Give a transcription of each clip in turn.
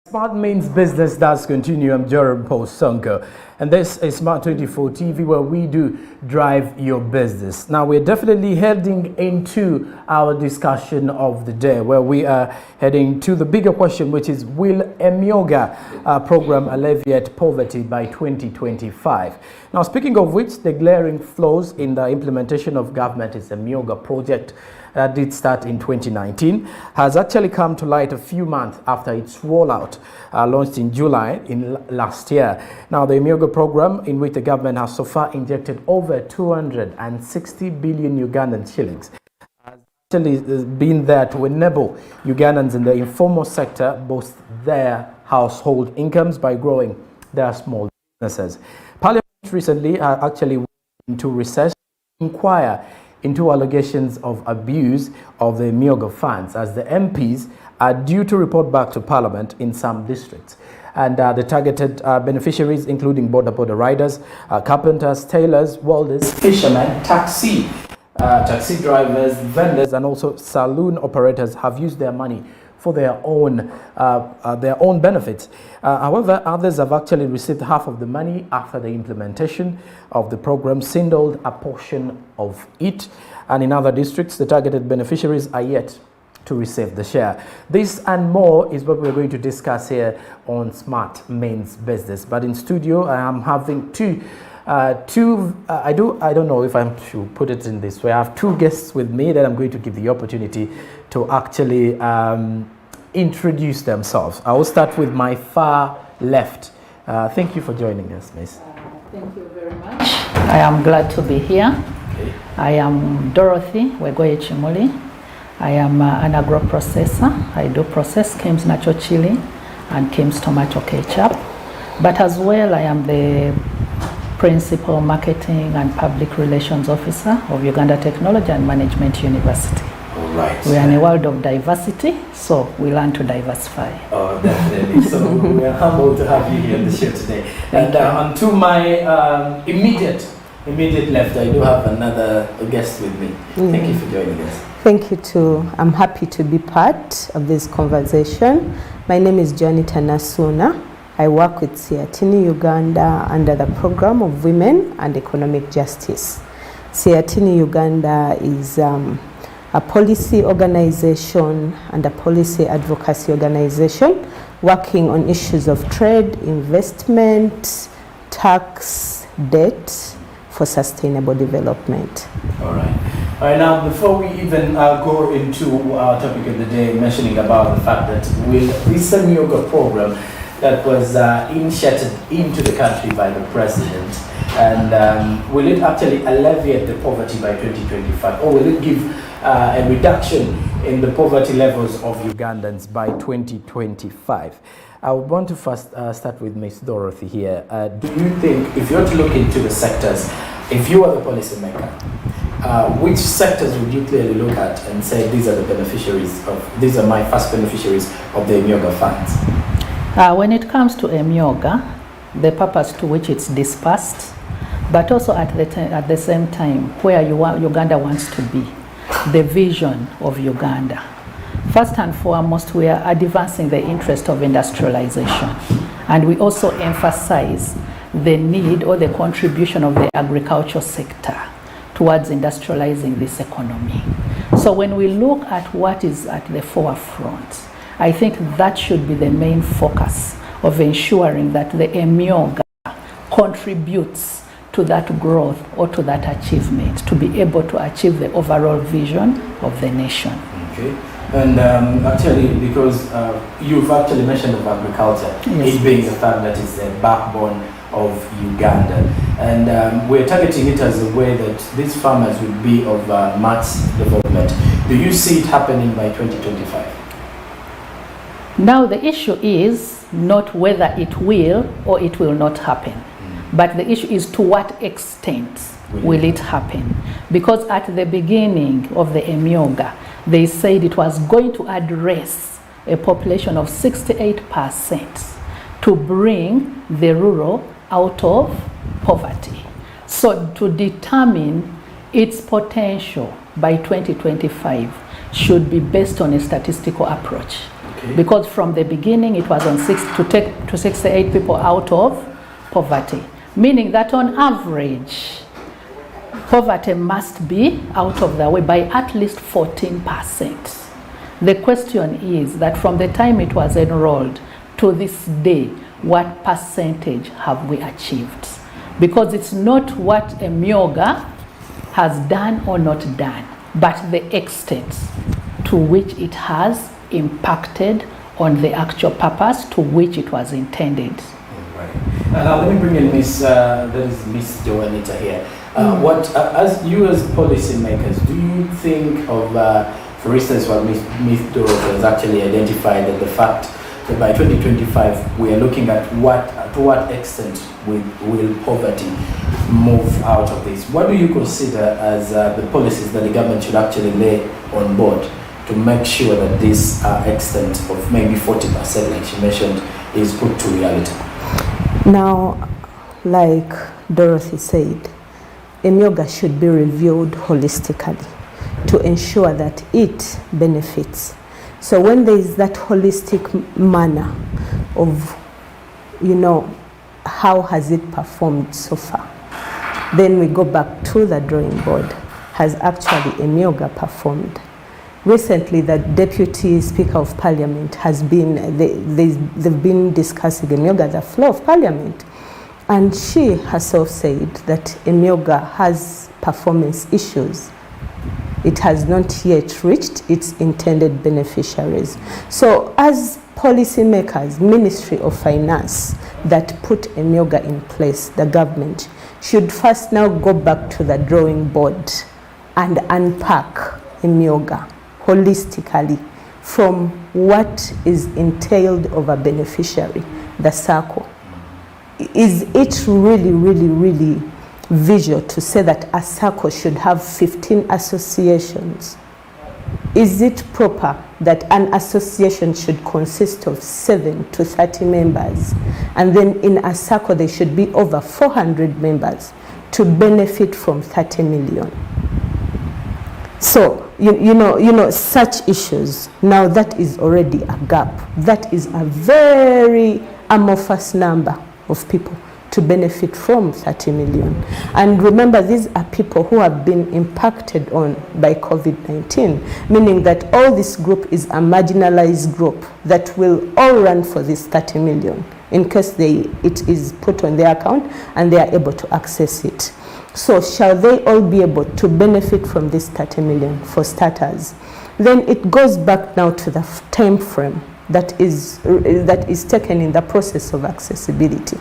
Smart means business does continue. I'm Jerome Sonko, and this is Smart 24 TV, where we do drive your business. Now we're definitely heading into our discussion of the day, where we are heading to the bigger question, which is, will Emyooga Program alleviate poverty by 2025? Now, speaking of which, the glaring flaws in the implementation of government is Emyooga project that did start in 2019 has actually come to light a few months after its rollout launched in July last year. Now, the Emyooga program, in which the government has so far injected over 260 billion Ugandan shillings, has actually been there to enable Ugandans in the informal sector boost their household incomes by growing their small businesses. Parliament recently actually went into recess to inquire into allegations of abuse of the Emyooga funds, as the MPs are due to report back to Parliament in some districts. And the targeted beneficiaries, including border riders, carpenters, tailors, welders, fishermen, taxi drivers, vendors, and also saloon operators, have used their money for their own benefits. However, others have actually received half of the money after the implementation of the program, singled a portion of it, and in other districts, the targeted beneficiaries are yet to receive the share. This and more is what we're going to discuss here on Smart Means Business. But in studio, I am having I don't know if I should put it in this way. I have two guests with me that I'm going to give the opportunity to actually introduce themselves. I will start with my far left. Thank you for joining us, Miss. Thank you very much. I am glad to be here. Okay. I am Dorothy Kimuli. I am an agro-processor. I do process Kim's natural chili and Kim's tomato ketchup. But as well, I am the Principal Marketing and Public Relations Officer of Uganda Technology and Management University. All right. We are in a world of diversity, so we learn to diversify. Oh, definitely. So we are humbled to have you here on the show today. And on to my immediate left, I do have another guest with me. Thank you for joining us. Thank you too. I'm happy to be part of this conversation. My name is Joanita Nassuna. I work with SEATINI Uganda under the Program of Women and Economic Justice. SEATINI Uganda is a policy organization and a policy advocacy organization working on issues of trade, investment, tax, debt for sustainable development. All right. All right, now before we even go into our topic of the day, mentioning about the fact that with this Emyooga program that was initiated into the country by the president, and will it actually alleviate the poverty by 2025, or will it give a reduction in the poverty levels of Ugandans by 2025? I would want to first start with Ms. Dorothy here. Do you think, if you were to look into the sectors, if you are the policymaker, which sectors would you clearly look at and say these are the beneficiaries these are my first beneficiaries of the Emyooga funds? When it comes to Emyooga, the purpose to which it's dispersed, but also at the same time where Uganda wants to be, the vision of Uganda. First and foremost, we are advancing the interest of industrialization, and we also emphasize the need or the contribution of the agricultural sector towards industrializing this economy. So when we look at what is at the forefront, I think that should be the main focus of ensuring that the Emyooga contributes to that growth or to that achievement, to be able to achieve the overall vision of the nation. Okay. And actually, because you've actually mentioned of agriculture, yes, it being the fact that it's the backbone of Uganda, and we're targeting it as a way that these farmers will be of mass development. Do you see it happening by 2025? Now the issue is not whether it will or it will not happen, but the issue is to what extent will it happen. Because at the beginning of the Emyooga, they said it was going to address a population of 68% to bring the rural out of poverty. So to determine its potential by 2025 should be based on a statistical approach. because from the beginning it was on to 68 people out of poverty, meaning that on average poverty must be out of the way by at least 14%. The question is that from the time it was enrolled to this day, what percentage have we achieved? Because it's not what Emyooga has done or not done, but the extent to which it has impacted on the actual purpose to which it was intended. Right. Now let me bring in Miss Joanita here. What, as you as policymakers, do you think of, for instance, what Miss Dorothy has actually identified, that the fact that by 2025 we are looking at to what extent will poverty move out of this? What do you consider as the policies that the government should actually lay on board to make sure that this extent of maybe 40%, like she mentioned, is put to reality? Now, like Dorothy said, Emyooga should be reviewed holistically to ensure that it benefits. So when there is that holistic manner of, how has it performed so far, then we go back to the drawing board. Has actually Emyooga performed? Recently, the Deputy Speaker of Parliament has been, they've been discussing Emyooga, the floor of Parliament. And she herself said that Emyooga has performance issues. It has not yet reached its intended beneficiaries. So as policymakers, Ministry of Finance that put Emyooga in place, the government, should first now go back to the drawing board and unpack Emyooga holistically from what is entailed of a beneficiary, the circle. Is it really visual to say that a circle should have 15 associations? Is it proper that an association should consist of 7 to 30 members, and then in a circle there should be over 400 members to benefit from 30 million? So, such issues, now that is already a gap. That is a very amorphous number of people to benefit from 30 million. And remember, these are people who have been impacted on by COVID-19, meaning that all this group is a marginalized group that will all run for this 30 million in case it is put on their account and they are able to access it. So shall they all be able to benefit from this 30 million for starters? Then it goes back now to the time frame that is taken in the process of accessibility.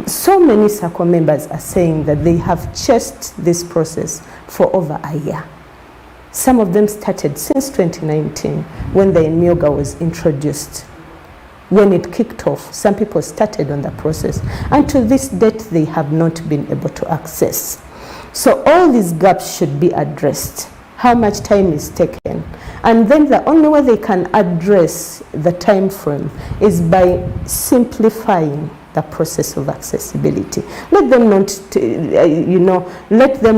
So many circle members are saying that they have chased this process for over a year. Some of them started since 2019 when the Emyooga was introduced. When it kicked off, some people started on the process, and to this date they have not been able to access. So all these gaps should be addressed. How much time is taken? And then the only way they can address the time frame is by simplifying the process of accessibility. Let them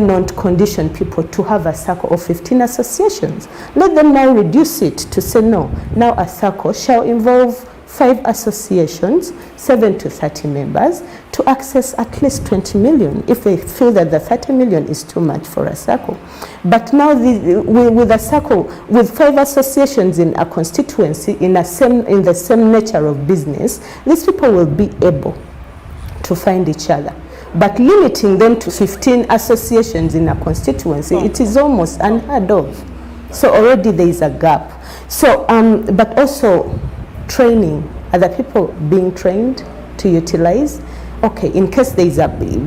not condition people to have a circle of 15 associations. Let them now reduce it to say no. Now a circle shall involve 5 associations, 7 to 30 members, to access at least 20 million if they feel that the 30 million is too much for a circle. But now with a circle, with 5 associations in a constituency, in the same nature of business, these people will be able to find each other. But limiting them to 15 associations in a constituency, it is almost unheard of. So already there is a gap. So, but also training. Are the people being trained to utilize? Okay, in case there is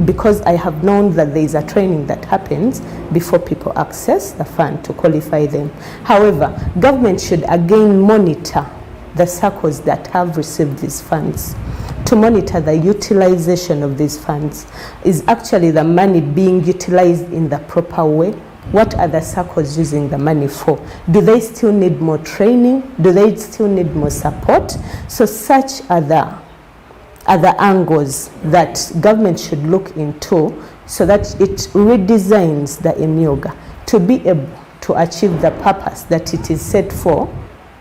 because I have known that there is a training that happens before people access the fund to qualify them. However, government should again monitor the circles that have received these funds, to monitor the utilization of these funds. Is actually the money being utilized in the proper way? What are the circles using the money for? Do they still need more training? Do they still need more support? So such are the angles that government should look into so that it redesigns the Emyooga to be able to achieve the purpose that it is set for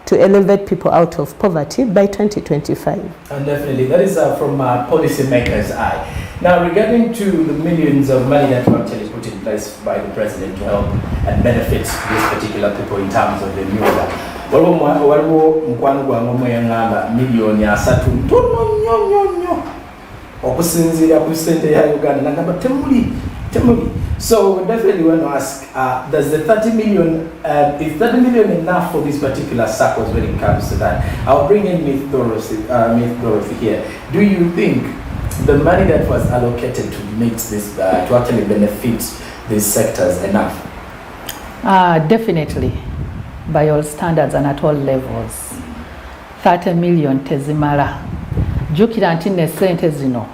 to elevate people out of poverty by 2025. And definitely, that is from policymakers' eye. Now, regarding to the millions of money that were actually put in place by the president to help and benefit these particular people in terms of the Emyooga, waliwo mukwano gwange omwe yaŋŋamba miliyoni 3 ntono nnyo okusinziira ku ssente ya Uganda nagamba temuli. So we definitely want to ask, does the 30 million, is 30 million enough for these particular circles when it comes to that? I'll bring in Ms. Dorothy here. Do you think the money that was allocated to make this, to actually benefit these sectors enough? Definitely, by all standards and at all levels. 30 million tezimala. Jukira nti ne sente zino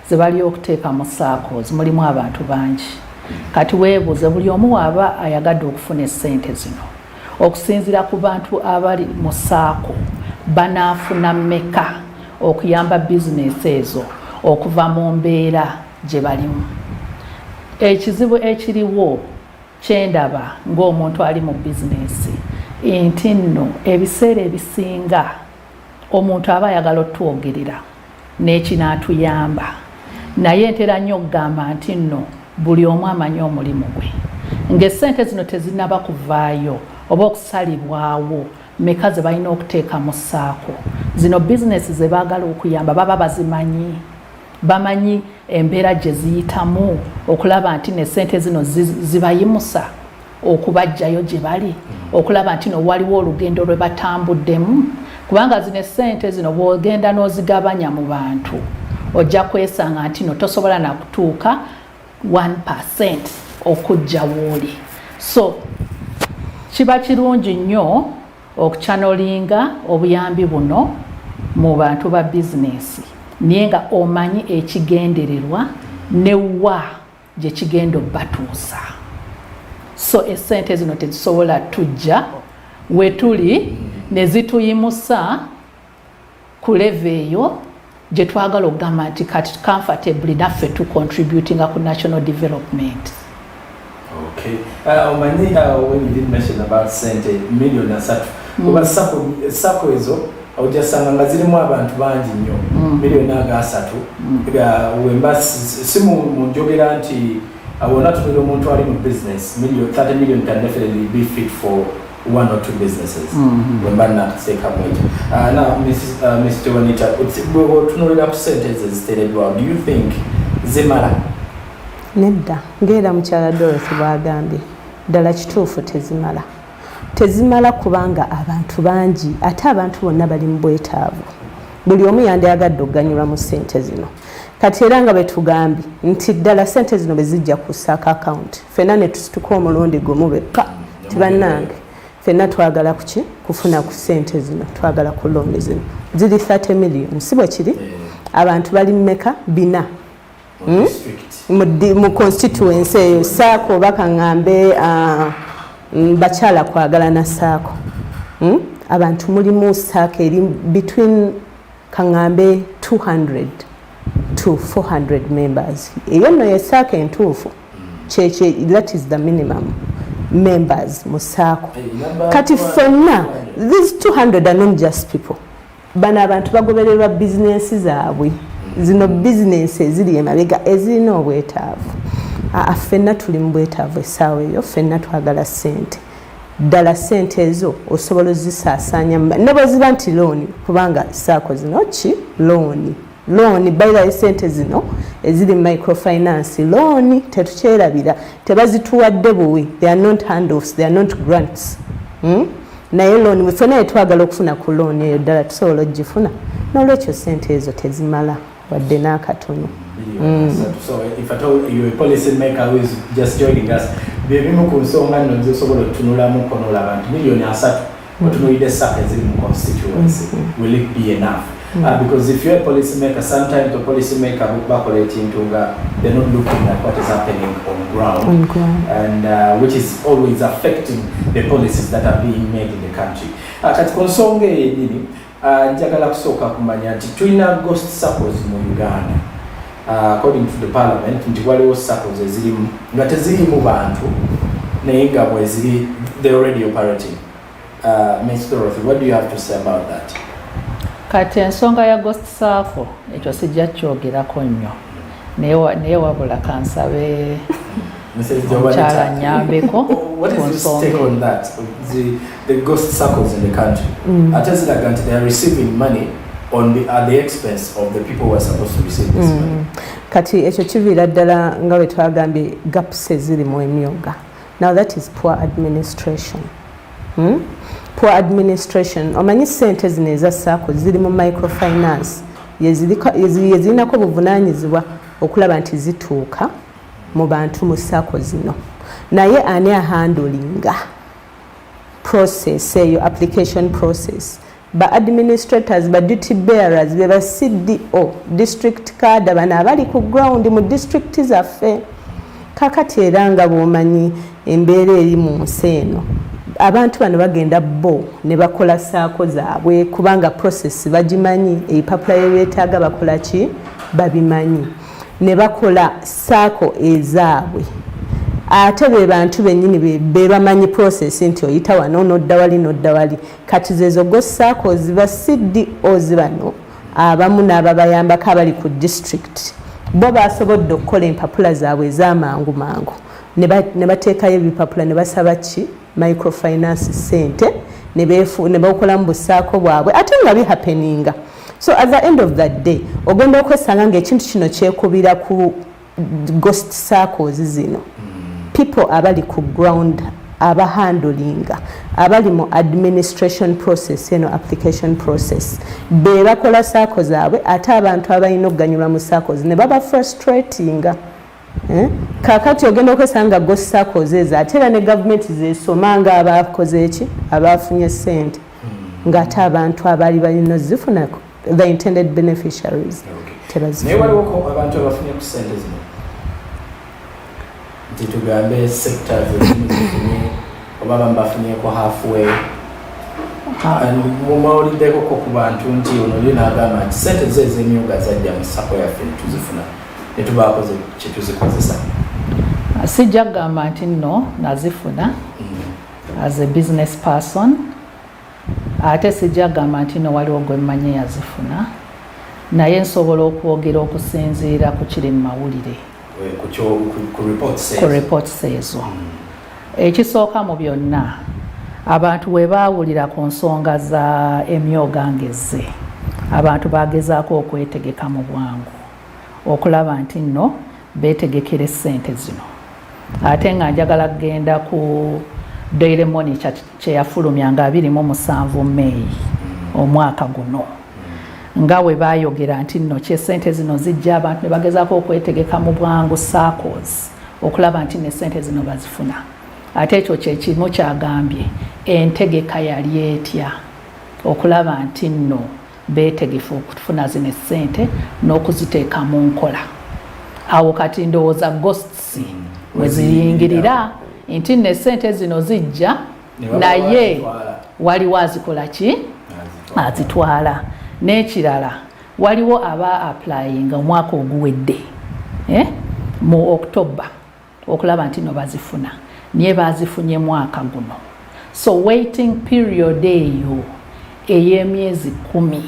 zibali okuteeka mu circles mulimu abantu bangi. Kati weebuuze buli omu waaba ayagadde okufuna essente zino. Okusinziira ku bantu abali mu saako banaafuna mmeka okuyamba bizinesi ezo okuva mu mbeera gye balimu. Ekizibu ekiriwo kyendaba ng'omuntu ali mu bizinesi nti nno ebiseera ebisinga omuntu aba ayagala otwogerera n'ekinaatuyamba naye ntera nnyo okugamba nti nno buli omu amanyi omulimu gwe ng'essente zino tezinnaba kuvaayo oba okusalibwawo mmeka ze balina okuteeka mu ssaako. Zino bizinesi ze baagala okuyamba baba bazimanyi, bamanyi embeera gye ziyitamu okulaba nti n'essente zino zibayimusa okubajjayo gye bali, okulaba nti no waliwo olugendo lwe batambuddemu, kubanga zino essente zino bw'ogenda n'ozigabanya mu bantu ojja kwesanga nti no tosobola na kutuuka 1% okujja wooli. So kiba kirungi nnyo okuchanolinga obuyambi buno mu bantu ba bizinesi naye nga omanyi ekigendererwa ne wa gye kigenda obbatuusa. So essente zino tezisobola tujja we tuli ne zituyimusa ku level eyo gye twagala okugamba nti kati comfortably naffe tu contributing ku national development. Okay. When you did mention about sente million asatu kuba sako ezo ojasanga nga zirimu abantu bangi nnyo million asatu wemba si mu njogera nti wonna tubeera omuntu ali mu business 30 million can definitely be fit for 1 or 2 businesses wemba nateeka mwekyo. Now Miss Joanita, tunoolera ku sente eziteereddwawo, do you think zimala? Nedda, ng'era mukyala Dorothy bw'agambye, ddala kituufu tezimala kubanga abantu bangi ate abantu bonna bali mu bwetaavu. Buli omu yandiyagadde okuganyulwa mu ssente zino. Kati era nga bwe tugambye nti ddala ssente zino bwe zijja ku ssaaka account ffenna ne tusituka omulundi gumu bekka tibannange ffenna twagala kuki kufuna ku ssente zino, twagala ku looni zino ziri 30 million si bwe kiri. Abantu bali mmeka 4 mu constituency eyo saako oba kaŋŋambe bakyala kwagala na saako. Abantu mulimu saako eri between kaŋŋambe 200 to 400 members. Eyo nno ye saako entuufu kyekye, that is the minimum members mu saako. Kati ffenna these 200 are not just people. Bano abantu bagobererwa bizinensi zaabwe, zino bizinensi eziri emabega ezirina obwetaavu. Ffenna tuli mu bwetaavu essaawa eyo, ffenna twagala ssente. Ddala ssente ezo osobola ozisaasaanya ne bwe ziba nti looni, kubanga saako zino ki looni bayirayo ssente zino eziri microfinance looni tetukyerabira, tebazituwadde buwi, they are not handoffs, they are not grants. Naye looni ffenna yetwagala okufuna ku looni eyo ddala tusobola ogifuna, n'olwekyo ssente ezo tezimala wadde n'akatono. So if at all you're a policy maker who is just joining us, bebimu ku nsonga nno zisobola otunulamu konola abantu million 3 otunuulidde ssaako eziri mu constituency, will it be enough? Because if you're a policy maker, sometimes the policy maker operating to they're not looking at what is happening on ground. And which is always affecting the policies that are being made in the country. Katika nsonga yennyini njagala kusooka kumanya nti tulina ghost circles mu Uganda. According to the parliament nti waliwo circles ezirimu nga tezirimu bantu naye nga bwe ziri they already operating. Ms. Dorothy, what do you have to say about that? Kati ensonga ya Ghost Circle ekyo sijja kyogerako nnyo naye wabula kansabe omukyala nnyambeko. What is your take on that? The ghost circles in the country. They are receiving money at the expense of the people who are supposed to receive this money. Kati ekyo kiviira ddala nga bwe twagambye gaps eziri mu Emyooga. Now that is poor administration. Poor administration. Omanyi ssente zino eza SACCO ziri mu microfinance yezirinako obuvunaanyizibwa okulaba nti zituuka mu bantu mu SACCO zino. Naye ani ahandolinga process eyo, application process? Ba administrators, ba duty bearers, be ba CDO, district cadre, bana abali ku ground mu district zaffe. Kakati era nga bw'omanyi embeera eri mu nsi eno, abantu bano bagenda bo ne bakola SACCO zaabwe kubanga process bagimanyi, ebipapula ebyetaaga bakola ki babimanyi, ne bakola SACCO ezaabwe. Ate be bantu bennyini be bamanyi process nti oyita wano n'odda wali. Kati zezo Ghost Circles ziba CDOs bano abamu n'ababayambako abali ku district bo basobodde okukola empapula zaabwe ez'amangu ne bateekayo ebipapula ne basaba ki microfinance sente ne bakolamu busaako bwabwe ate nga bihappeninga. So at the end of that day ogenda okwesanga ng'ekintu kino kyekubira ku Ghost Circles zino. People abali ku ground abahandolinga abali mu administration process application process be bakola SACCO zaabwe ate abantu abalina okuganyulwa mu SACCOs ne baba frustratinga. Kakati ogenda okwesanga Ghost Circles ezo ate era ne gavumenti zesomanga abakoze eki abafunye ssente ng'ate abantu abali balina zifuna the intended beneficiaries tebazifuna. Naye waliwo abantu abafunye ku ssente zino tugambe sector zifune oba bafunyeeko halfway mumawuliddeko ku bantu nti ono oli n'agamba nti ssente ze ez'Emyooga zajja mu SACCO yaffe tuzifuna ne tubaako kye tuzikozesa. Sijja kugamba nti nno nazifuna as a business person, ate sijja kugamba nti nno waliwo gwe mmanyi yazifuna, naye nsobola okwogera okusinziira ku kiri mu mawulire ku reports ezo. Ekisooka mu byonna abantu bwe baawulira ku nsonga za Emyooga ngezze, abantu bagezaako okwetegeka mu bwangu okulaba nti nno beetegekera ssente zino. Ate nga njagala kugenda ku Daily Monitor kye yafulumya nga 27 May omwaka guno nga we baayogera nti nno kye ssente zino zijja abantu ne bagezaako okwetegeka mu bwangu SACCOs okulaba nti ne ssente zino bazifuna. Ate ekyo kye kimu kyagambye entegeka yali etya okulaba nti nno beetegefu okufuna zino ssente n'okuziteeka mu nkola. Awo kati ndowooza ghosts we ziyingirira nti ne ssente zino zijja naye waliwo azikola ki azitwala. N'ekirala waliwo aba applying omwaka oguwedde mu October okulaba nti no bazifuna niye bazifunye mwaka guno. So waiting period eyo ey'emyezi 10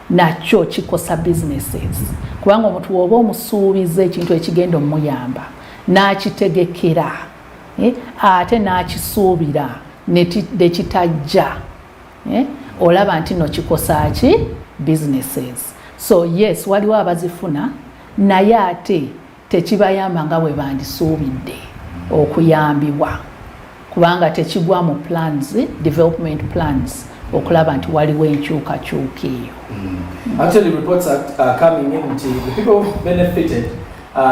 nakyo kikosa businesses kubanga omuntu woba omusuubiza ekintu ekigenda omuyamba n'akitegekera ate n'akisuubira ne kitajja olaba nti no kikosa ki businesses. So yes waliwo abazifuna naye ate tekibayamba nga bwe bandisuubidde okuyambibwa kubanga tekigwa mu plans, development plans okulaba nti waliwo enkyukakyuka eyo. Actually reports are coming in to the people who benefited,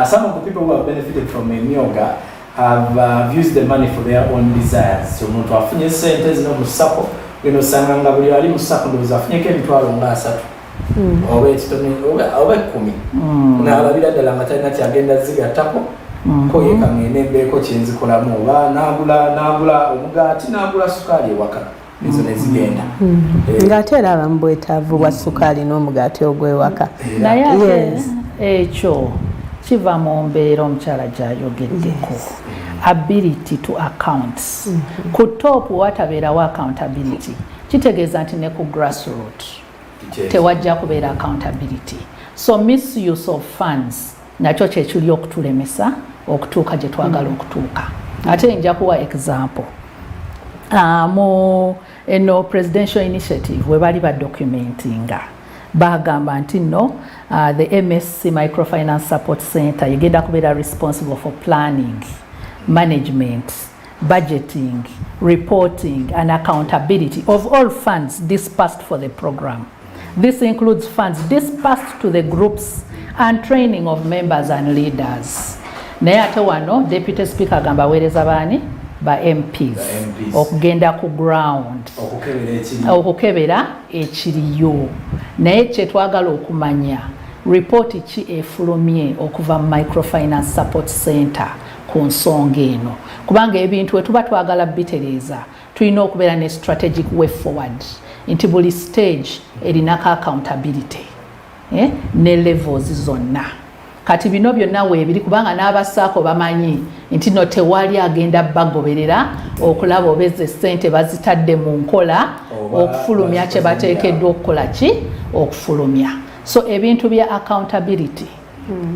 some of the people who have benefited from Emyooga have used the money for their own desires. So omuntu afunye ssente zino mu SACCO bino sanga nga buli ali mu SACCO ndowooza afunyeko emitwalo nga 3 oba ekitone oba 10 n'alabira ddala nga talina kyagenda zigattako ko yeka ngende mbeeko kyenzikolamu oba n'agula omugaati n'agula sukaali ewaka ezo ne zigenda ng'ate era abamu bwetaavu bwa sukaali n'omugaati ogw'ewaka. Naye ekyo kiva mu mbeera omukyala gy'ayogeddeko. ability to accounts. Ku top watabeerawo accountability kitegeeza nti ne ku grassroot tewajja kubeera accountability. So misuse of funds nakyo kyekiri okutulemesa okutuuka gye twagala okutuuka. Ate nja kuwa example. Mu eno presidential initiative we bali ba documentinga bagamba nti no the MSC Microfinance Support Center yegenda kubeera responsible for planning, management, budgeting, reporting and accountability of all funds dispersed for the program. This includes funds dispersed to the groups and training of members and leaders. Naye ate wano Deputy Speaker agamba aweereza baani ba MPs okugenda ku ground okukebera ekiriyo. Naye kyetwagala okumanya ripooti ki efulumye okuva mu Microfinance Support Center ku nsonga eno, kubanga ebintu we tuba twagala bitereeza tulina okubeera ne strategic way forward nti buli stage erinako accountability ne levels zonna. Kati bino byonna weebiri kubanga n'abasaako bamanyi nti no tewali agenda bagoberera okulaba obezze ssente bazitadde mu nkola okufulumya kye bateekeddwa okukola ki okufulumya. So ebintu bya accountability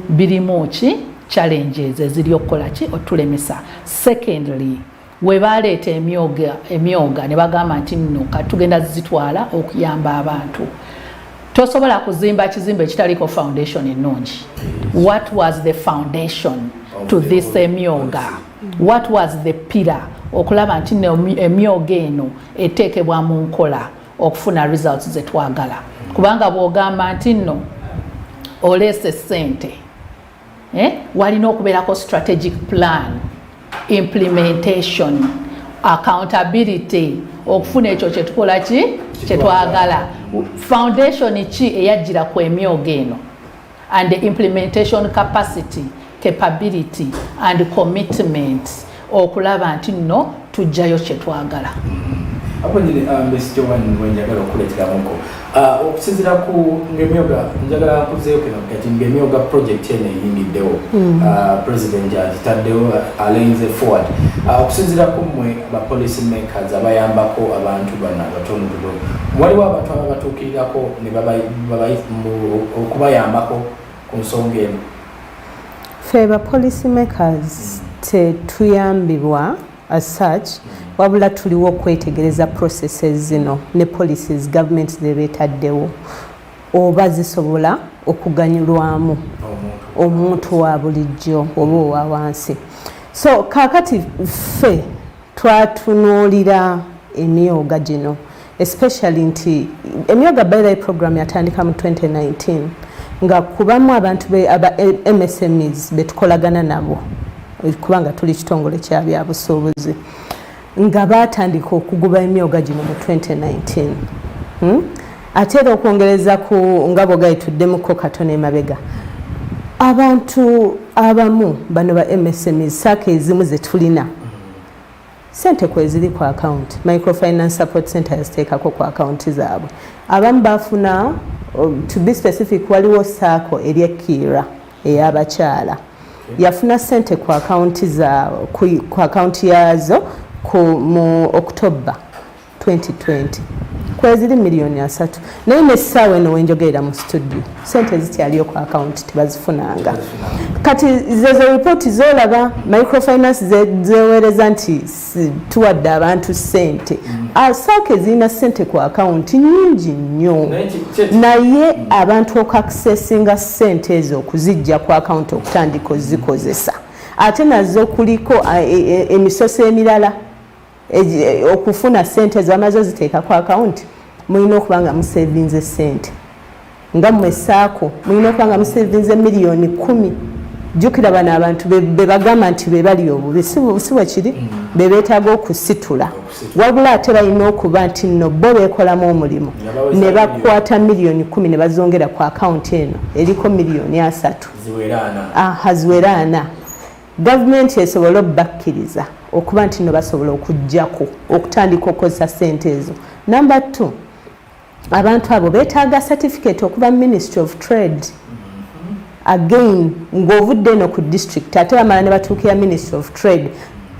birimu ki challenges eziri okukola ki otulemesa. Secondly, we baleeta emyooga ne bagamba nti nno katugenda zitwala okuyamba abantu. Tosobola kuzimba kizimbe ekitaliko foundation ennungi. What was the foundation to this emyooga? What was the pillar okulaba nti emyooga eno eteekebwa mu nkola okufuna results ze twagala? Kubanga bw'ogamba nti nno oleese ssente walina okubeerako strategic plan, implementation, accountability okufuna ekyo kyetukola ki kyetwagala. Foundation ki eyajjira ku emyooga eno, and the implementation capability and commitment okulaba nti nno tujjayo kyetwagala. Hapo nyine mbesi Joanita wenjagala okuleteramuko okusinziira ku Emyooga njagala nkuzeeyo kino kati Emyooga project eno eyingiddewo president agitaddewo alenze forward okusinziira ku mmwe ba policy makers abayambako abantu bano abatonotono waliwo abantu ababatuukirirako ne okubayambako ku nsonga eno? Ffe ba policy makers tetuyambibwa as such, wabula tuliwo okwetegereza processes zino ne policies government zebeetaddewo oba zisobola okuganyulwamu omuntu wa bulijjo oba owa wansi. So kakati ffe twatunuulira emyooga gino, especially nti Emyooga Bailey program yatandika mu 2019 nga kubamu abantu aba MSMEs betukolagana nabo kubanga tuli kitongole kya byabusuubuzi nga batandika okuguba emyooga gino mu 2019. Ate era okwongereza ku ngabo gayituddemukko katono emabega, abantu abamu bano ba MSMEs saaka ezimu ze tulina sente kweziri ku account Microfinance Support Center yaziteekako ku account zaabwe. Abamu bafuna to be specific waliwo saako eryekkiira ey'abakyala yafuna sente ku account yazo mu October 2020 kweziri milioni 3. Naye nessaawa eno wenjogerera mu studio sente zikyaliyo ku account tebazifunanga. Kati zezo report zolaba Microfinance zeweereza nti tuwadde abantu sente, saake zirina sente ku account nyingi nnyo, naye abantu okaccessinga sente ezo okuzijja ku account okutandika ozikozesa. Ate nazo kuliko emisoso emirala okufuna sente zamaze ziteeka ku account. Mulina okuba nga musevinze sente nga mmwe saako mulina okuba nga musevinze milioni 10. Jjukira bano abantu bebagamba nti be bali obubi si bwe kiri, be beetaaga okusitula, wabula ate balina okuba nti nno bo beekolamu omulimu ne bakwata milioni 10 ne bazongera ku account eno eriko milioni 3 ziwera 4. Gavumenti esobola okubakkiriza okuba nti nno basobola okuggyako okutandika okukozesa sente ezo. Number 2, abantu abo beetaaga certificate okuva Ministry of Trade. Again, ng'ovudde eno ku district ate bamala ne batuukira Ministry of Trade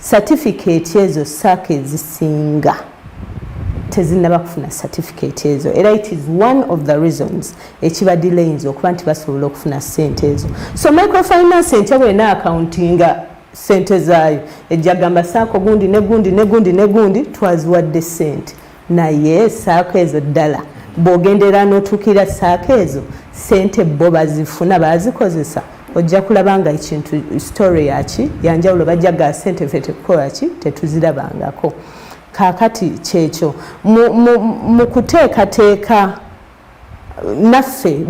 certificate ezo saaka ezisinga tezinnaba kufuna certificate ezo, era it is one of the reasons ekiba delays okuba nti basobola okufuna ssente ezo. So microfinance entya bwena accountinga ssente zaayo ejja gamba saako gundi ne gundi ne gundi ne gundi twaziwadde ssente, naye saako ezo ddala bw'ogendera n'otuukira saako ezo ssente bo bazifuna bazikozesa, ojja kulaba nga ekintu story yaki yanjawulo bajja ga ssente ffe tetukola ki tetuzirabangako. Kaakati kyekyo mu kuteekateeka naffe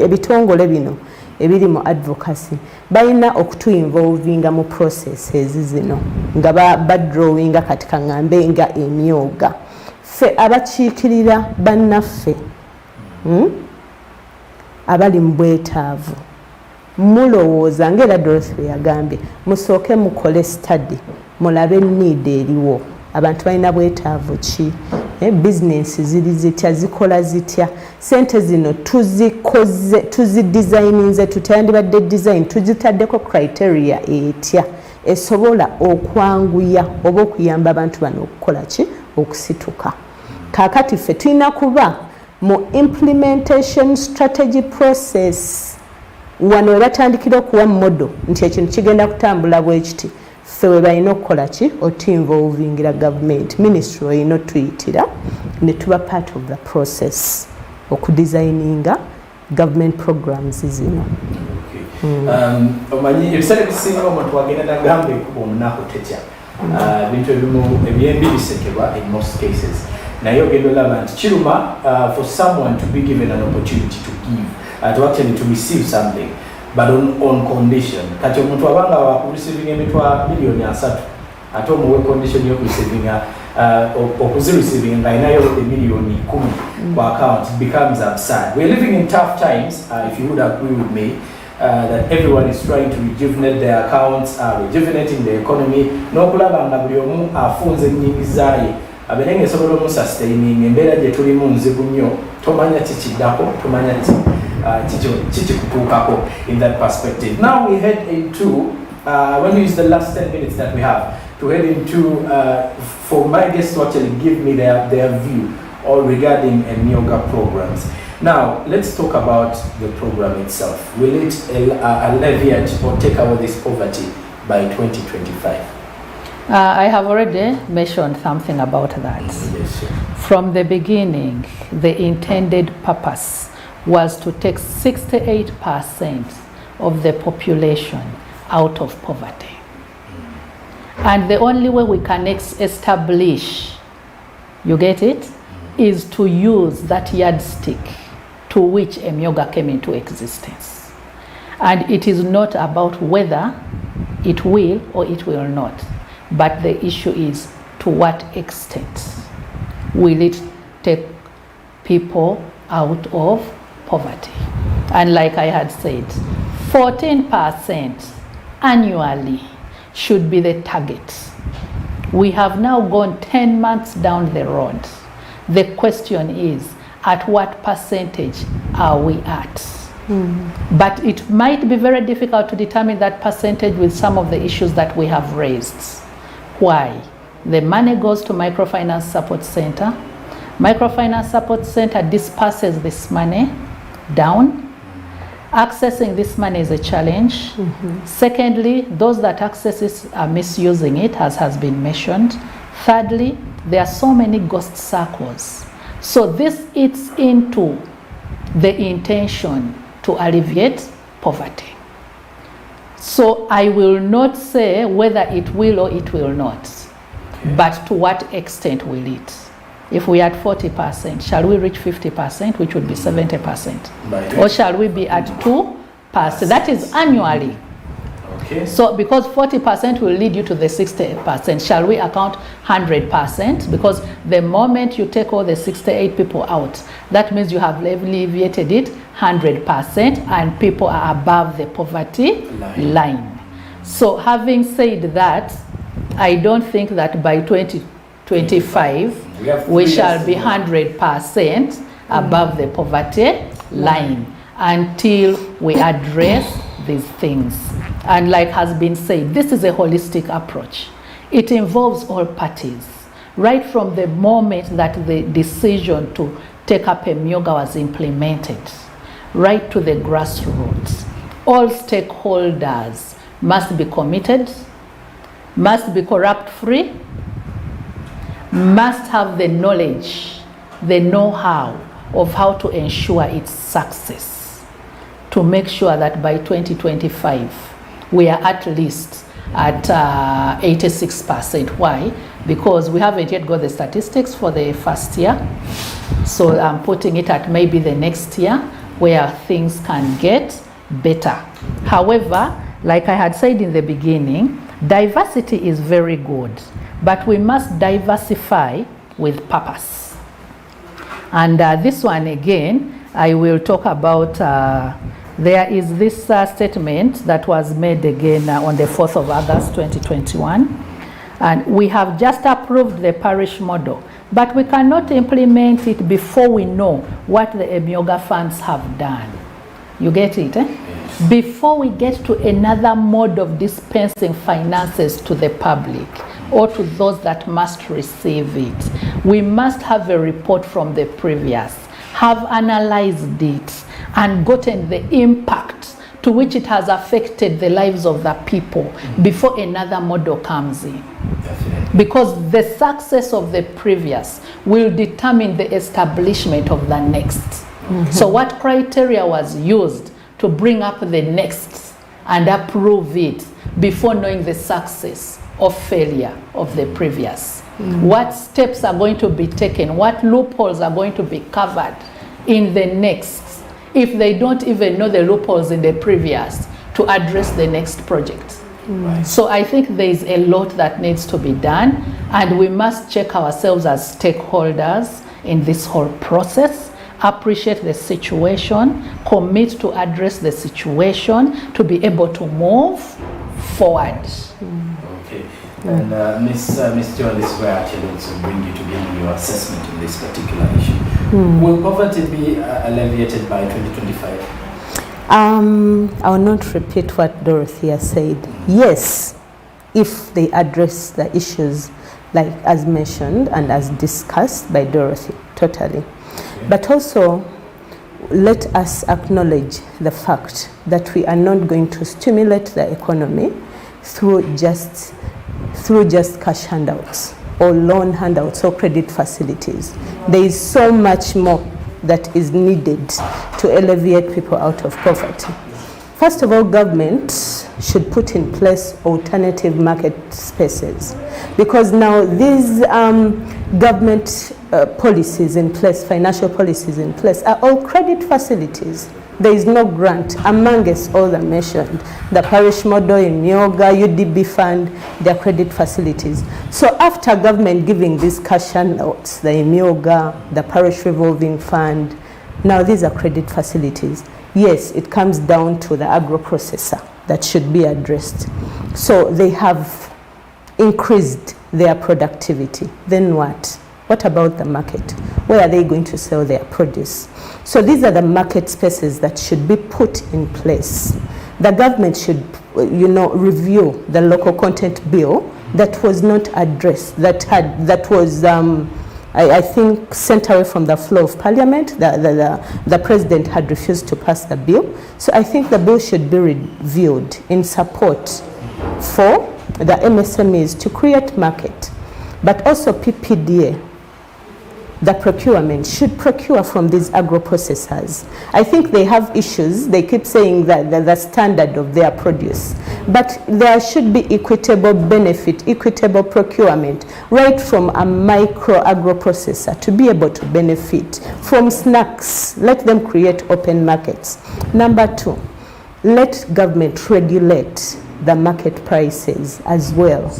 ebitongole bino ebiri mu advocacy balina okutuinvolvinga mu processes zino nga badrawinga kati kaŋŋambe nga emyooga. Ffe abakiikirira bannaffe abali mu bwetaavu mulowooza ng'era Dorothy yagambye musooke mukole study mulabe need eriwo, abantu balina bwetaavu ki, bizinensi ziri zitya, zikola zitya, sente zino tuzidesigninze tutandibadde design tuzitaddeko criteria etya esobola okwanguya oba okuyamba abantu bano okukola ki, okusituka. Kaakati ffe tulina kuba mu implementation strategy process wano we batandikira okuwa modo nti ekintu kigenda kutambula bwe kiti, ffe we balina okukola ki, otuinvolvingira government ministry olina otuyitira ne tuba part of the process okudesigninga government programs zino. Omanyi ebiseera ebisinga omuntu wagenda nagamba ekuba omunaku tetya, bintu ebimu ebyembirisekebwa in most cases, naye ogenda olaba nti kiruma for someone to be given an opportunity to give, to actually to receive something, but on condition. Kati omuntu abanga wakureceiving emitwa milioni 3 ate omuwe condition yokureceiving okuzireceiving nga inayo emiliyoni 10 kwa account, becomes absurd. We're living in tough times, if you would agree with me, that everyone is trying to rejuvenate their accounts, rejuvenating the economy, n'okulaba nga buli omu afunze ennyingi zaaye abenenge esobola omusustaining embeera gye tulimu nzibu nnyo, tomanya kikiddako, tomanya kikikutuukako in that perspective. Now we head into, when we use the last 10 minutes that we have, to head into, for my guests to actually give me their view all regarding Emyooga programs. Now, let's talk about the program itself. Will it alleviate or take away this poverty by 2025? I have already mentioned something about that. Yes, sir. From the beginning, the intended purpose was to take 68% of the population out of poverty. And the only way we can establish, you get it, is to use that yardstick to which Emyooga came into existence. And it is not about whether it will or it will not, but the issue is to what extent will it take people out of poverty. And like I had said, 14% annually should be the target. We have now gone 10 months down the road. The question is, at what percentage are we at? But it might be very difficult to determine that percentage with some of the issues that we have raised. Why? The money goes to Microfinance Support Center. Microfinance Support Center disperses this money down. Accessing this money is a challenge. Secondly, those that access it are misusing it, as has been mentioned. Thirdly, there are so many ghost circles. So this eats into the intention to alleviate poverty. So I will not say whether it will or it will not, but to what extent will it? If we are at 40%, shall we reach 50%, which would be 70%? Or shall we be at 2%? That is annually. Okay. So because 40% will lead you to the 60%, shall we account 100%? Because the moment you take all the 68 people out, that means you have alleviated it 100% and people are above the poverty line. So having said that, I don't think that by 2025 we shall be 100% above the poverty line until we address these things. And like has been said, this is a holistic approach. It involves all parties, right from the moment that the decision to take up Emyooga was implemented, right to the grassroots. All stakeholders must be committed, must be corrupt-free, must have the knowledge, the know-how of how to ensure its success, to make sure that by 2025 we are at least at 86%. Why? Because we haven't yet got the statistics for the first year. So I'm putting it at maybe the next year where things can get better. However, like I had said in the beginning, diversity is very good, but we must diversify with purpose. And this one again, I will talk about, there is this statement that was made again on the 4th of August 2021. And we have just approved the parish model, but we cannot implement it before we know what the Emyooga funds have done. You get it, eh? Before we get to another mode of dispensing finances to the public or to those that must receive it, we must have a report from the previous, have analyzed it and gotten the impact to which it has affected the lives of the people before another model comes in. Definitely. Because the success of the previous will determine the establishment of the next. So what criteria was used to bring up the next and approve it before knowing the success or failure of the previous? What steps are going to be taken? What loopholes are going to be covered in the next, if they don't even know the loopholes in the previous to address the next project? So I think there is a lot that needs to be done, and we must check ourselves as stakeholders in this whole process, appreciate the situation, commit to address the situation to be able to move forward. Okay. And Miss John, this is where I actually also bring you to give your assessment on this particular issue. Will poverty be alleviated by 2025? I will not repeat what Dorothy has said. Yes, if they address the issues like as mentioned and as discussed by Dorothy, totally. Okay. But also, let us acknowledge the fact that we are not going to stimulate the economy through just cash handouts or loan handouts or credit facilities. There is so much more that is needed to alleviate people out of poverty. First of all, government should put in place alternative market spaces, because now these government policies in place, financial policies in place, are all credit facilities. There is no grant amongst all the mentioned. The parish model, Emyooga, UDB fund, their credit facilities. So after government giving these cash handouts, the Emyooga, the parish revolving fund, now these are credit facilities. Yes, it comes down to the agro-processor that should be addressed. So they have increased their productivity. Then what? What about the market? Where are they going to sell their produce? So these are the market spaces that should be put in place. The government should, review the local content bill that was not addressed, that was, I think, sent away from the floor of parliament. The president had refused to pass the bill. So I think the bill should be reviewed in support for the MSMEs to create market, but also PPDA. The procurement should procure from these agro-processors. I think they have issues. They keep saying that the standard of their produce. But there should be equitable benefit, equitable procurement, right from a micro agro-processor to be able to benefit from snacks. Let them create open markets. Number two, let government regulate the market prices as well.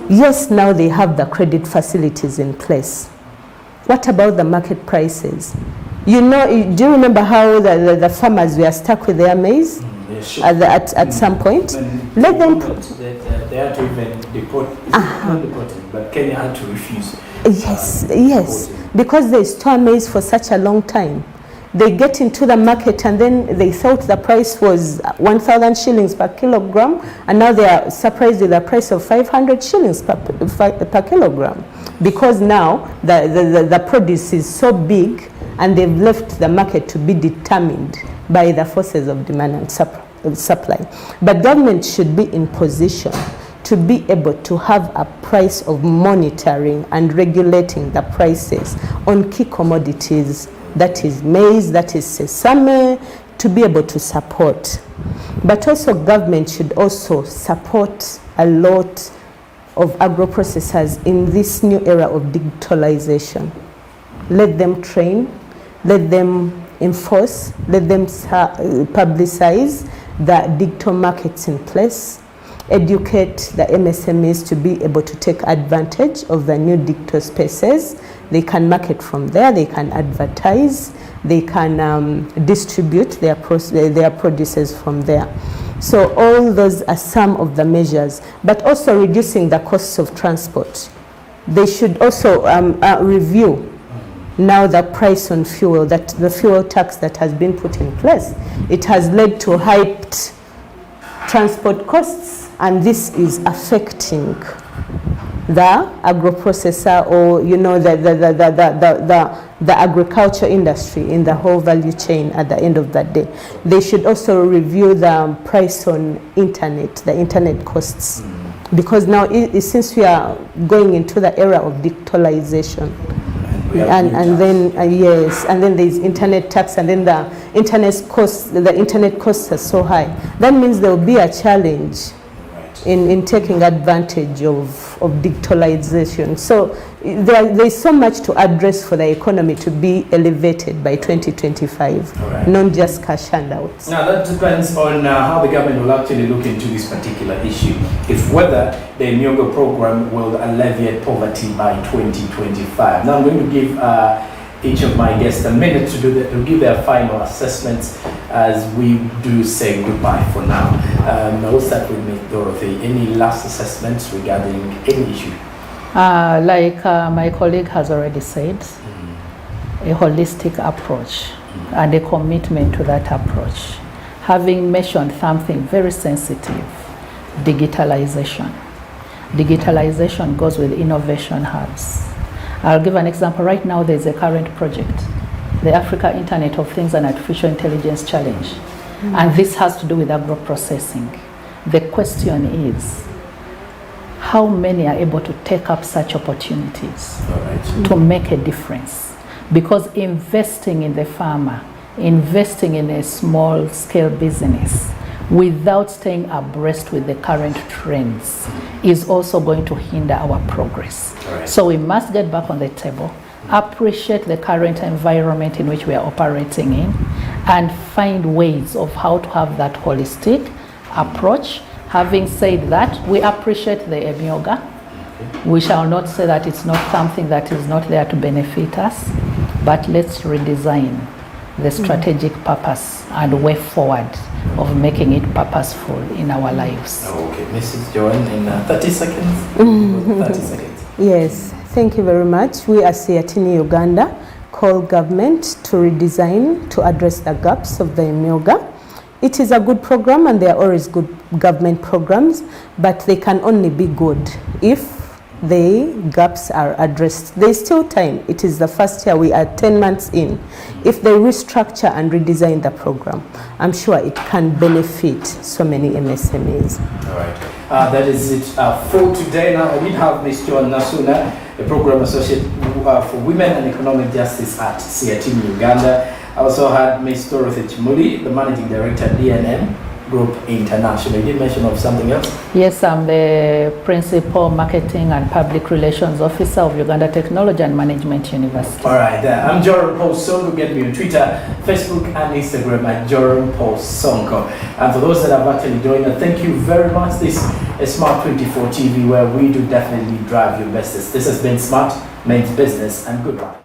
Yes, now they have the credit facilities in place. What about the market prices? Do you remember how the farmers were stuck with their maize at some point? Let them. They had to even deport. Not deported, but Kenya had to refuse. Yes, because they store maize for such a long time. They get into the market and then they thought the price was 1,000 shillings per kilogram, and now they are surprised with the price of 500 shillings per kilogram, because now the produce is so big and they've left the market to be determined by the forces of demand and supply. But government should be in position to be able to have a price of monitoring and regulating the prices on key commodities, that is maize, that is sesame, to be able to support. But also government should also support a lot of agro-processors in this new era of digitalization. Let them train, let them enforce, let them publicize the digital markets in place, educate the MSMEs to be able to take advantage of the new digital spaces. They can market from there, they can advertise, they can distribute their produces from there. So all those are some of the measures, but also reducing the costs of transport. They should also review now the price on fuel, that the fuel tax that has been put in place. It has led to hyped transport costs, and this is affecting the agro-processor, or the agriculture industry in the whole value chain at the end of that day. They should also review the price on internet, the internet costs, because now since we are going into the era of digitalization, and then there's internet tax, and then the internet costs are so high. That means there will be a challenge in taking advantage of digitalization. So there's so much to address for the economy to be elevated by 2025, not just cash handouts. Now that depends on how the government will actually look into this particular issue, if whether the Emyooga program will alleviate poverty by 2025. Now I'm going to give each of my guests a minute to give their final assessments as we do say goodbye for now. I will start with Ms. Dorothy. Any last assessments regarding any issue? Like my colleague has already said, a holistic approach and a commitment to that approach. Having mentioned something very sensitive, digitalization. Digitalization goes with innovation hubs. I'll give an example. Right now there's a current project, the Africa Internet of Things and Artificial Intelligence Challenge. And this has to do with agro-processing. The question is, how many are able to take up such opportunities to make a difference? Because investing in the farmer, investing in a small scale business without staying abreast with the current trends is also going to hinder our progress. So we must get back on the table, appreciate the current environment in which we are operating in, and find ways of how to have that holistic approach. Having said that, we appreciate the Emyooga. We shall not say that it's not something that is not there to benefit us, but let's redesign the strategic purpose and way forward of making it purposeful in our lives. Okay, Mrs. Joan, in 30 seconds. 30 seconds. Yes, thank you very much. We at SEATINI Uganda call government to redesign, to address the gaps of the Emyooga. It is a good program, and there are always good government programs, but they can only be good if the gaps are addressed. There's still time. It is the first year. We are 10 months in. If they restructure and redesign the program, I'm sure it can benefit so many MSMEs. All right. That is it for today. Now, I did have Ms. Nassuna, a program associate for women and economic justice at SEATINI Uganda. I also had Ms. Dorothy Kimuli, the managing director at DNM Group International. You did mention of something else? Yes, I'm the principal marketing and public relations officer of Uganda Technology and Management University. All right, I'm Joram Paul Sonko. Get me on Twitter, Facebook, and Instagram at Joram Paul Sonko. And for those that have actually joined us, thank you very much. This is Smart 24 TV, where we do definitely drive your business. This has been Smart Means Business, and goodbye.